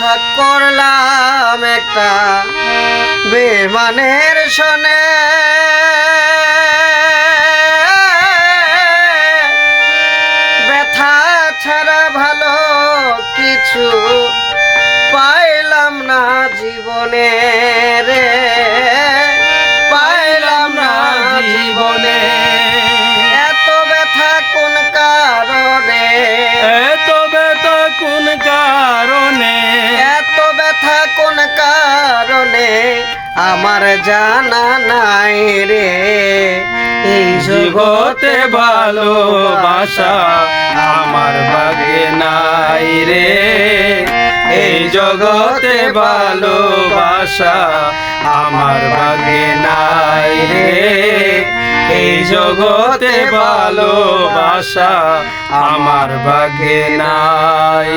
আশা করলাম একটা বেমানের শোনে, ব্যথা ছাড়া ভালো কিছু পাইলাম না জীবনে রে, পাইলাম না জীবনে। এত ব্যথা কোন কারণে, এত ব্যথা কোন কারণে, এত ব্যথা কোন কারণে আমার জানা নাই রে। এই জগতে ভালোবাসা আমার ভাগ্যে নাই রে। এই জগতে ভালোবাসা আমার ভাগ্যে নাই রে। এই জগতে ভালোবাসা আমার ভাগ্যে নাই।